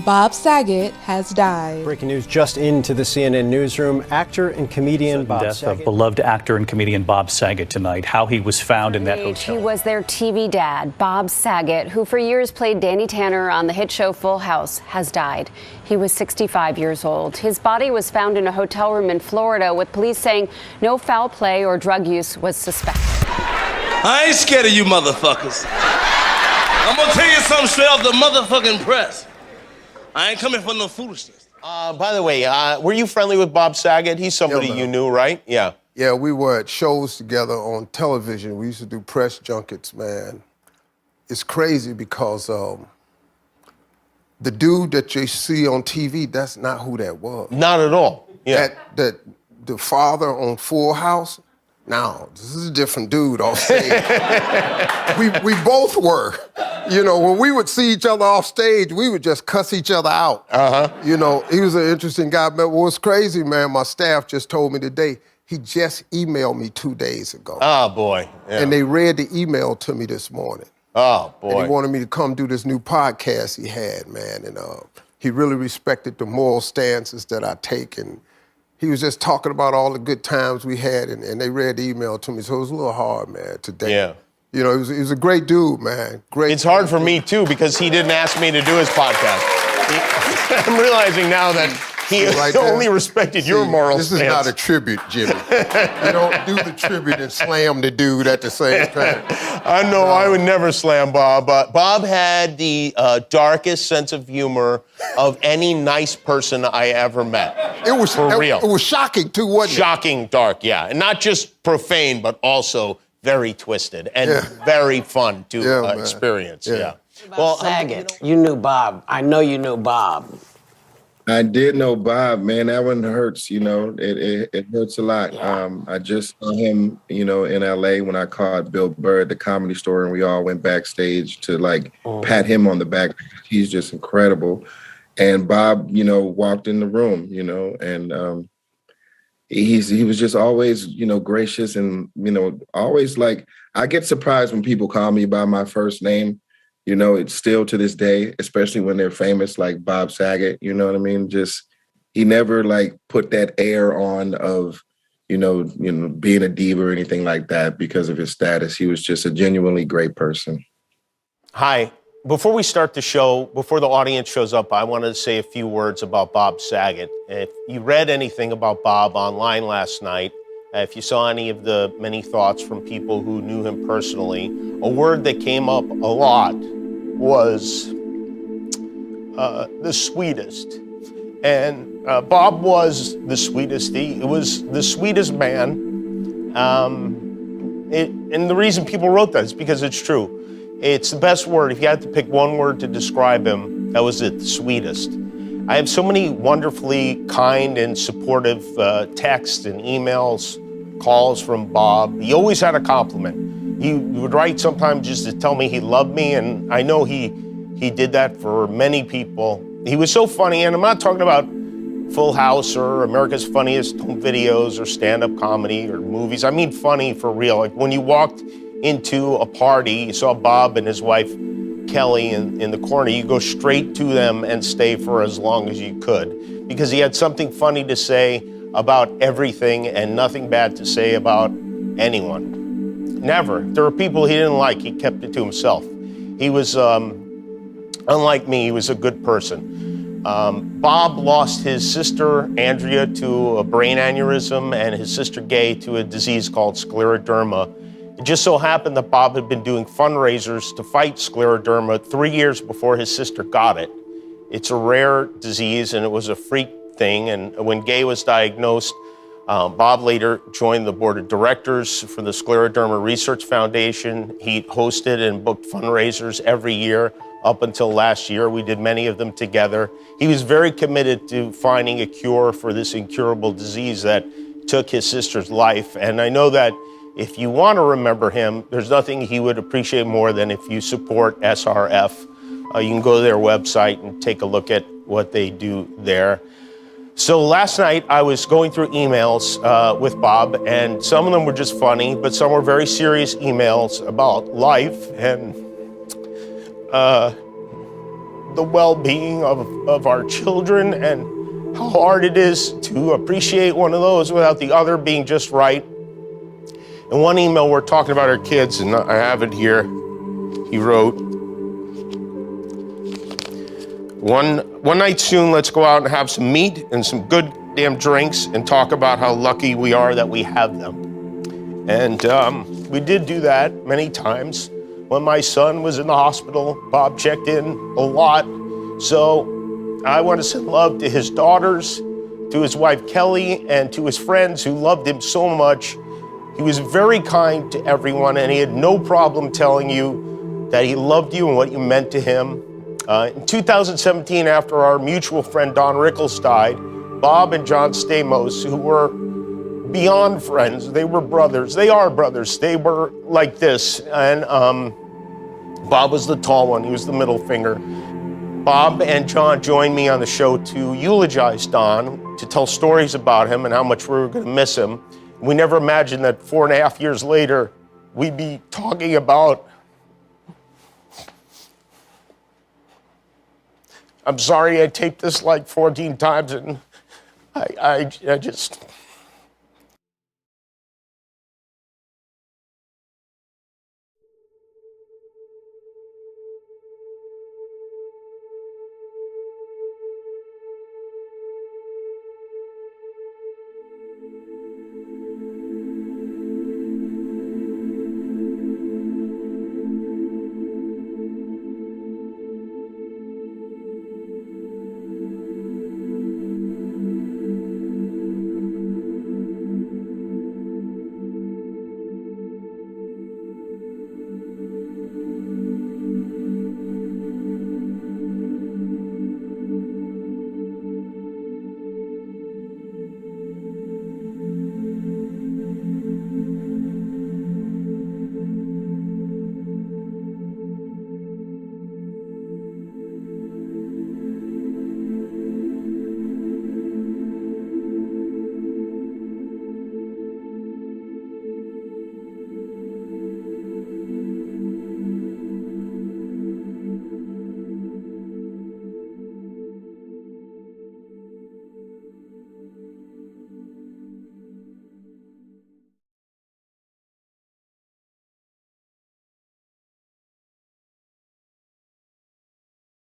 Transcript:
Bob Saget has died. Breaking news just into the CNN newsroom. Actor and comedian Bob Death Saget. of beloved actor and comedian Bob Saget tonight. How he was found in that hotel. He was their TV dad, Bob Saget, who for years played Danny Tanner on the hit show Full House, has died. He was 65 years old. His body was found in a hotel room in Florida, with police saying no foul play or drug use was suspected. I ain't scared of you motherfuckers. I'm gonna tell you something straight off the motherfucking press. I ain't coming for no foolishness. By the way, were you friendly with Bob Saget? He's somebody you knew, right? Yeah. Yeah, we were at shows together on television. We used to do press junkets, man. It's crazy because the dude that you see on TV, that's not who that was. Not at all. Yeah. That the father on Full House, no, this is a different dude off stage. we both were. You know, when we would see each other off stage, we would just cuss each other out. You know, he was an interesting guy. But what's crazy, man, my staff just told me today, he just emailed me 2 days ago. Oh, boy. Yeah. And they read the email to me this morning. Oh, boy. And he wanted me to come do this new podcast he had, man. And he really respected the moral stances that I take. And he was just talking about all the good times we had. And they read the email to me. So it was a little hard, man, today. Yeah. You know, he was a great dude, man. Great. It's hard for me, too, because he didn't ask me to do his podcast. I'm realizing now that he only respected your moral stance. This is not a tribute, Jimmy. You don't do the tribute and slam the dude at the same time. I know, I would never slam Bob. Bob had the darkest sense of humor of any nice person I ever met. It was for real. It was shocking, too, wasn't it? Shocking dark, yeah. And not just profane, but also very twisted and very fun to experience. Yeah. Well, Saget, you knew Bob. I know you knew Bob. I did know Bob, man. That one hurts, you know. It hurts a lot. I just saw him, you know, in LA when I caught Bill Burr at the Comedy Store, and we all went backstage to pat him on the back. He's just incredible. And Bob, you know, walked in the room, you know, and he was just always, you know, gracious and, you know, always I get surprised when people call me by my first name. You know, it's still to this day, especially when they're famous, like Bob Saget, you know what I mean? Just, he never put that air on of, you know, being a diva or anything like that because of his status. He was just a genuinely great person. Hi. Before we start the show, before the audience shows up, I wanted to say a few words about Bob Saget. If you read anything about Bob online last night, if you saw any of the many thoughts from people who knew him personally, a word that came up a lot was the sweetest. And Bob was the sweetest. He was the sweetest man. And the reason people wrote that is because it's true. It's the best word. If you had to pick one word to describe him, that was it, the sweetest. I have so many wonderfully kind and supportive texts and emails, calls from Bob. He always had a compliment. He would write sometimes just to tell me he loved me, and I know he did that for many people. He was so funny, and I'm not talking about Full House or America's Funniest Home Videos or stand-up comedy or movies. I mean funny for real. Like when you walked into a party, you saw Bob and his wife Kelly in the corner, you go straight to them and stay for as long as you could, because he had something funny to say about everything and nothing bad to say about anyone. Never. If there were people he didn't like, he kept it to himself. He was, unlike me, he was a good person. Bob lost his sister, Andrea, to a brain aneurysm, and his sister, Gay, to a disease called scleroderma. It just so happened that Bob had been doing fundraisers to fight scleroderma 3 years before his sister got it. It's a rare disease, and it was a freak thing. And when Gay was diagnosed, Bob later joined the board of directors for the Scleroderma Research Foundation. He hosted and booked fundraisers every year up until last year. We did many of them together. He was very committed to finding a cure for this incurable disease that took his sister's life. And I know that if you want to remember him, there's nothing he would appreciate more than if you support SRF. You can go to their website and take a look at what they do there. So last night I was going through emails with Bob, and some of them were just funny, but some were very serious emails about life. And the well-being of our children and how hard it is to appreciate one of those without the other being just right. In one email, we're talking about our kids, and I have it here. He wrote, one night soon, let's go out and have some meat and some good damn drinks and talk about how lucky we are that we have them. And we did do that many times. When my son was in the hospital, Bob checked in a lot. So I want to send love to his daughters, to his wife Kelly, and to his friends who loved him so much. He was very kind to everyone, and he had no problem telling you that he loved you and what you meant to him. In 2017, after our mutual friend Don Rickles died, Bob and John Stamos, who were beyond friends, they were brothers. They are brothers. They were like this. And Bob was the tall one. He was the middle finger. Bob and John joined me on the show to eulogize Don, to tell stories about him and how much we were going to miss him. We never imagined that 4.5 years later, we'd be talking about, I'm sorry I taped this like 14 times and I just,